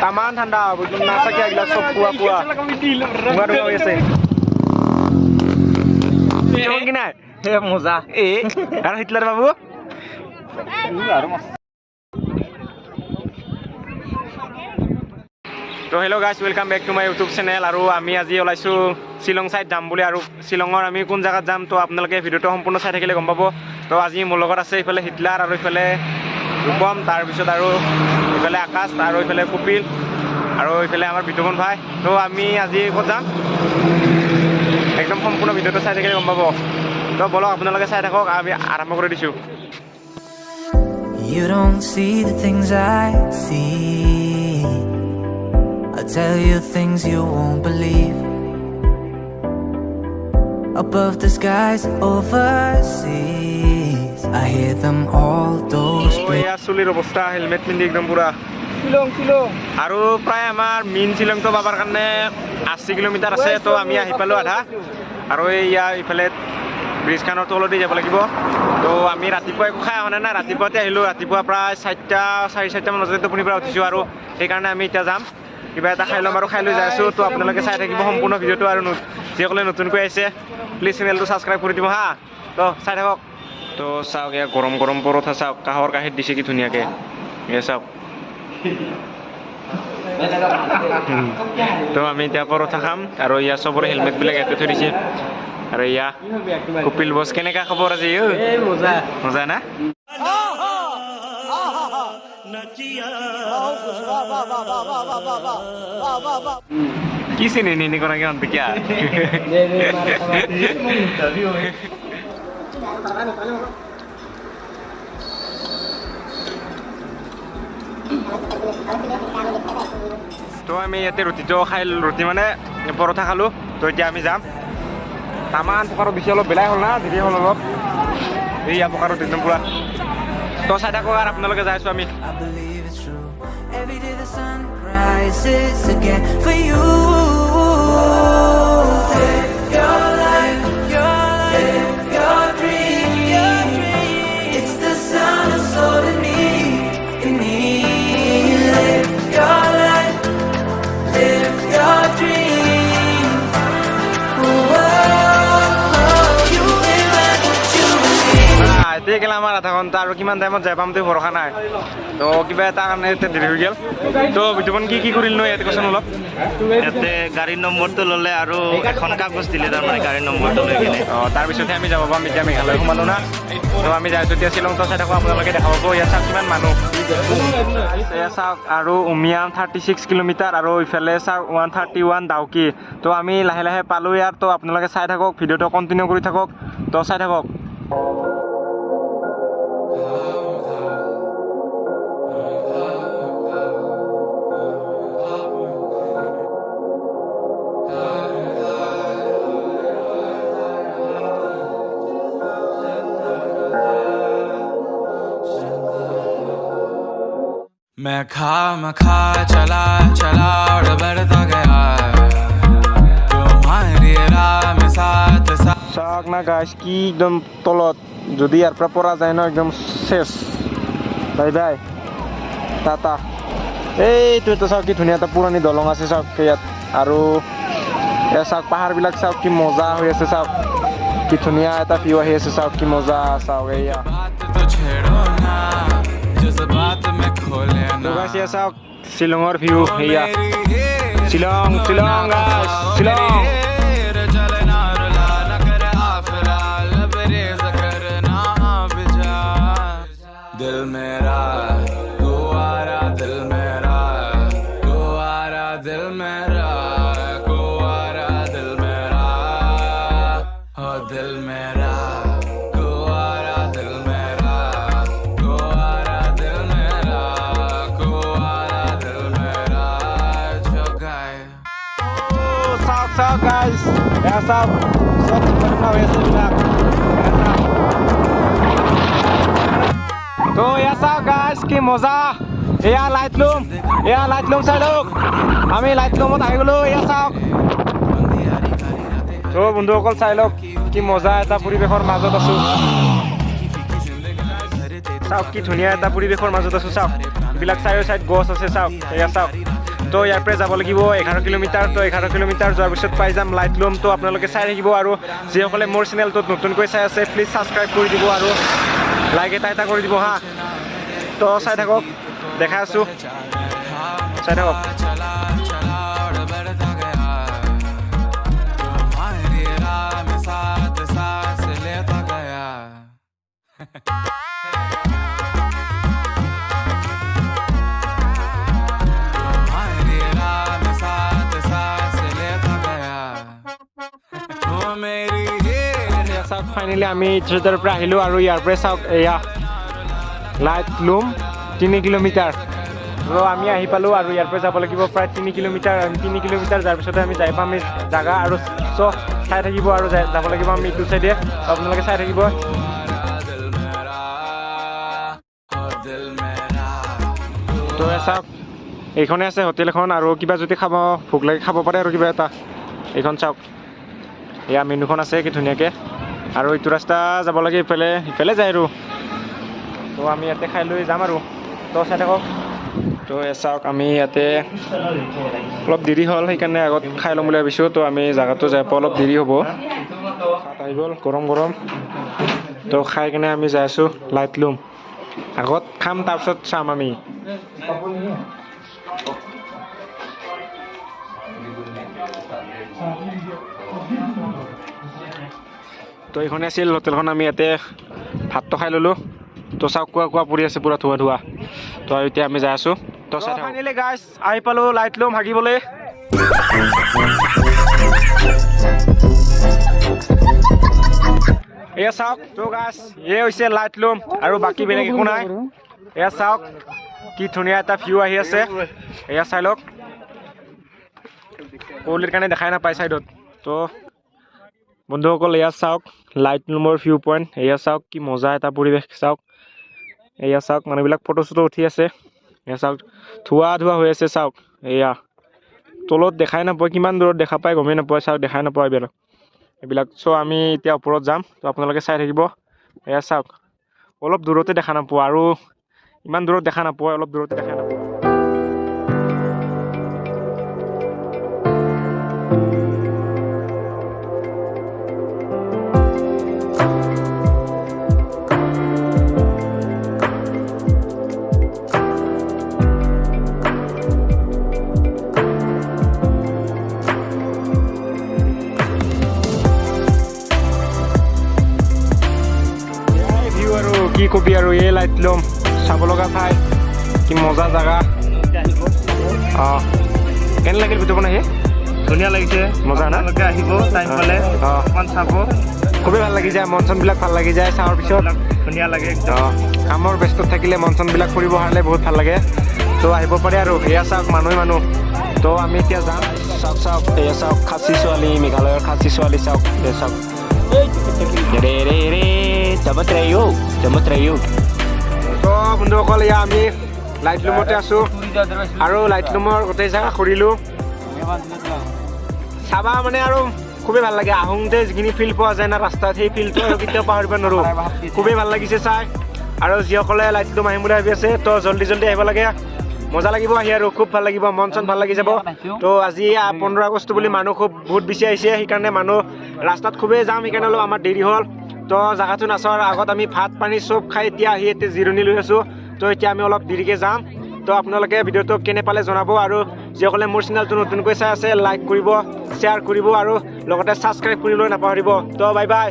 taman ঠাণ্ডা নাচাকে এইবিলাক চব পুৱা পুৱা ধোঁৱা ধোঁৱা হৈ আছে কি নাই মজা আৰু হিটলাৰ বাবু তো hello' guys welcome back to my YouTube channel আৰু আমি আজি ওলাইছোঁ শ্বিলং চাইড যাম বুলি আৰু শ্বিলঙৰ আমি কোন জেগাত যাম তো আপোনালোকে ভিডিঅ'টো সম্পূৰ্ণ চাই থাকিলে গম পাব তো আজি মোৰ লগত আছে ইফালে হিটলাৰ আৰু ইফালে ৰূপম তাৰপিছত আৰু ইফালে আকাশ আৰু ইফালে কপিল আৰু ইফালে আমাৰ বিতুমন ভাই তো আমি আজি ক'ত যাম একদম সম্পূৰ্ণ ভিডিঅ'টো চাই থাকিলে গম পাব তো বলক আপোনালোকে চাই থাকক আমি আৰম্ভ কৰি দিছোঁ You don't see the things I see. I'll tell you things you won't believe. Above the skies overseas, I hear them all those এয়া চুলিৰ অৱস্থা হেলমেট পিন্ধি একদম পুৰা শ্বিলং আৰু প্ৰায় আমাৰ মেইন শ্বিলংটো পাবৰ কাৰণে 80 কিলোমিটাৰ আছে তো আমি আহি পালোঁ আধা আৰু এয়া ইফালে ব্ৰিজখনৰ তলতে যাব লাগিব তো আমি ৰাতিপুৱা একো খাই অহা নাই ৰাতিপুৱাতে আহিলোঁ ৰাতিপুৱা প্ৰায় 4:30 মান বজাতে টোপনিৰ পৰা উঠিছোঁ আৰু সেইকাৰণে আমি এতিয়া যাম কিবা এটা খাই ল'ম আৰু খাই লৈ যাই আছোঁ তো আপোনালোকে চাই থাকিব সম্পূৰ্ণ ভিডিঅ'টো আৰু যিসকলে নতুনকৈ আহিছে প্লিজ চেনেলটো ছাবস্ক্ৰাইব কৰি দিব হা তো চাই থাকক তো চাওক এয়া গৰম গৰম পৰঠা চাওক কাঁহৰ কাঁহীত দিছে কি ধুনীয়াকৈ এয়া চাওক তো আমি এতিয়া পৰঠা খাম আৰু ইয়াৰ চবৰে হেলমেটবিলাক ইয়াতে থৈ দিছে আৰু ইয়া কপিল বছ কেনেকা খবৰ আজি মজা মজা না কি চিনি নি কৰা কিমান বিকিয়া তো আমি ইয়াতে ৰুটিটো খাই ৰুটি মানে পৰঠা খালোঁ তো এতিয়া আমি যাম তামান প্ৰকাৰৰ বেছি অলপ বেলাই হ'ল না দেৰি হ'ল অলপ এইয়া প্ৰকাৰৰ একদম পুৰা তো চাই থাকক আৰু আপোনালোকে যাই আছোঁ আমি I believe it's true. Every day the sun rises again for you. Live your life, live your dream. It's the sun of soul in me, in me. Live your life, live your dream. You live and you believe. এতিয়া গেলা আমাৰ আধা ঘণ্টা আৰু কিমান টাইমত যাই পাম তো ভৰসা নাই তো কিবা এটা কাৰণে এতিয়া দেৰি হৈ গ'ল তো বিতুমন কি কৰিল ন ইয়াতে কৈছোন অলপ ইয়াতে গাড়ীৰ নম্বৰটো ল'লে আৰু এখন কাগজ দিলে তাৰমানে গাড়ীৰ নম্বৰটো লৈ কিনে তাৰপিছতহে আমি যাব পাম এতিয়া মেঘালয় সোমালোঁ না তো আমি যাই আছোঁ এতিয়া শ্বিলংটো চাই থাকোঁ আপোনালোকে দেখা পাব ইয়াত চাওক কিমান মানুহ এয়া চাওক আৰু উমিয়াম 36 কিলোমিটাৰ আৰু ইফালে চাওক 131 ডাউকি তো আমি লাহে লাহে পালোঁ ইয়াত তো আপোনালোকে চাই থাকক ভিডিঅ'টো কণ্টিনিউ কৰি থাকক তো চাই থাকক मैं खा चला और बढ़ता गया तुम्हारी राह में साथ চাওক না গাইছ কি একদম তলত যদি ইয়াৰ পৰা পৰা যায় ন একদম শেষ বাই বাই টাটা এইটো এটা চাওক কি ধুনীয়া এটা পুৰণি দলং আছে চাওক ইয়াত আৰু এয়া চাওক পাহাৰবিলাক চাওক কি মজা হৈ আছে চাওক কি ধুনীয়া এটা ভিউ আহি আছে চাওক কি মজা চাওক এয়া চাওক শ্বিলঙৰ ভিউ এয়া শ্বিলং গাইছ শ্বিলং दिल मेरा गुआरा दिल मेरा गुआरा दिल मेरा गुआरा दिल मेरा हो दिल मेरा गुआरा दिल मेरा गुआरा दिल मेरा गुआरा दिल मेरा जो गाए চাওক গাইছ এয়া চাওক চব ধুনীয়া হৈ আছে বিলাক তো এয়া চাওক গাইছ কি মজা এয়া লাইটলুম চাই লওক আমি লাইটলুমত আহি গ'লোঁ এয়া চাওক তো বন্ধুসকল চাই লওক কি মজা এটা পৰিৱেশৰ মাজত আছোঁ চাওক কি ধুনীয়া এটা পৰিৱেশৰ মাজত আছোঁ চাওক এইবিলাক চাইও চাইড গছ আছে চাওক এয়া চাওক তো ইয়াৰ পৰা যাব লাগিব 11 কিলোমিটাৰ তো 11 কিলোমিটাৰ যোৱাৰ পিছত পাই যাম লাইটলুম তো আপোনালোকে চাই থাকিব আৰু যিসকলে মোৰ চেনেলটোত নতুনকৈ চাই আছে প্লিজ ছাবস্ক্ৰাইব কৰি দিব আৰু লাইক এটা কৰি দিব হা তো চাই থাকক দেখাই আছোঁ চাই থাকক ফাইনেলি আমি ইটাৰ পৰা আহিলোঁ আৰু ইয়াৰ পৰা চাওক এয়া লাইটলুম 3 কিলোমিটাৰ তো আমি আহি পালোঁ আৰু ইয়াৰ পৰা যাব লাগিব প্ৰায় 3 কিলোমিটাৰ যোৱাৰ পিছতে আমি যাই পাম জাগা আৰু চ' চাই থাকিব আৰু যাব লাগিব আমি ইটো চাইডে আপোনালোকে চাই থাকিব তো চাওক এইখনে আছে হোটেল এখন আৰু কিবা যদি খাব ভোক লাগে খাব পাৰে আৰু কিবা এটা এইখন চাওক এয়া মেনুখন আছে কি ধুনীয়াকৈ আৰু এইটো ৰাস্তা যাব লাগে ইফালে যায় আৰু তো আমি ইয়াতে খাই লৈ যাম আৰু তো চাই থাকক তো চাওক আমি ইয়াতে অলপ দেৰি হ'ল সেইকাৰণে আগত খাই ল'ম বুলি ভাবিছোঁ তো আমি জাগাটো যাই পোৱা অলপ দেৰি হ'ব আহি গ'ল গৰম তো খাই কিনে আমি যাই আছোঁ লাইটলুম আগত খাম তাৰপিছত চাম আমি তো এইখনে আছিল হোটেলখন আমি ইয়াতে ভাতটো খাই ল'লোঁ তো চাওক কোৱা পৰি আছে পুৰা ধোৱা তো এতিয়া আমি যাই আছোঁ তো ফাইনেলি গাইজ আহি পালোঁ লাইটলুম হাগিবলৈ এয়া চাওক তো গাইজ এই হৈছে লাইটলুম আৰু বাকী বেলেগ একো নাই এয়া চাওক কি ধুনীয়া এটা ভিউ আহি আছে এয়া চাই লওক কলিৰ কাৰণে দেখাই নাপায় চাইডত তো বন্ধুসকল এয়া চাওক লাইটলুমৰ ভিউ পইণ্ট এয়া চাওক কি মজা এটা পৰিৱেশ চাওক এয়া চাওক মানুহবিলাক ফটো চটো উঠি আছে এয়া চাওক ধোৱা হৈ আছে চাওক এয়া তলত দেখাই নাপায় কিমান দূৰত দেখা পায় গমেই নাপায় চাওক দেখাই নাপায় এইবিলাক চ' আমি এতিয়া ওপৰত যাম তো আপোনালোকে চাই থাকিব এয়া চাওক অলপ দূৰতে দেখা নাপোৱা আৰু ইমান দূৰত দেখা নাপোৱা অলপ দূৰতে দেখা নাপোৱা কি কবি আৰু এই লাইটলুম চাব লগা ঠাই কি মজা জাগা কেনে লাগিল ভিডিঅ'খন আহি ধুনীয়া লাগিছে মজা না আহিব টাইম পালে অকণমান চাব খুবেই ভাল লাগি যায় মন চনবিলাক ভাল লাগি যায় চাৱাৰ পিছত ধুনীয়া লাগে কামৰ ব্যস্ত থাকিলে মন চনবিলাক ফুৰিব হাৰিলে বহুত ভাল লাগে তো আহিব পাৰে আৰু এয়া চাওক মানুহ তো আমি এতিয়া যাম চাওক এয়া চাওক খাচী ছোৱালী মেঘালয়ৰ খাচী ছোৱালী চাওক এয়া চাওক তো বন্ধুসকল এয়া আমি লাইটলুমতে আছোঁ আৰু লাইটলুমৰ গোটেই জেগা ঘূৰিলোঁ চাবা মানে আৰু খুবেই ভাল লাগে আহোঁতে যিখিনি ফিল পোৱা যায় না ৰাস্তাত সেই ফিলটো আৰু কেতিয়াও পাহৰিব নোৱাৰোঁ খুবেই ভাল লাগিছে চাই আৰু যিসকলে লাইটলুম আহিম বুলি ভাবি আছে তো জল্দি আহিব লাগে মজা লাগিব আহি আৰু খুব ভাল লাগিব মন চন ভাল লাগি যাব তো আজি 15 আগষ্ট বুলি মানুহ বহুত বেছি আহিছে সেইকাৰণে মানুহ ৰাস্তাত খুবেই যাম সেইকাৰণে অলপ আমাৰ দেৰি হ'ল তো জাগাটো নাচোৱাৰ আগত আমি ভাত পানী চব খাই এতিয়া আহি এতিয়া জিৰণি লৈ আছোঁ তো এতিয়া আমি অলপ দেৰিকৈ যাম তো আপোনালোকে ভিডিঅ'টো কেনে পালে জনাব আৰু যিসকলে মোৰ চেনেলটো নতুনকৈ চাই আছে লাইক কৰিব শ্বেয়াৰ কৰিব আৰু লগতে ছাবস্ক্ৰাইব কৰিবলৈ নাপাহৰিব তো বাই বাই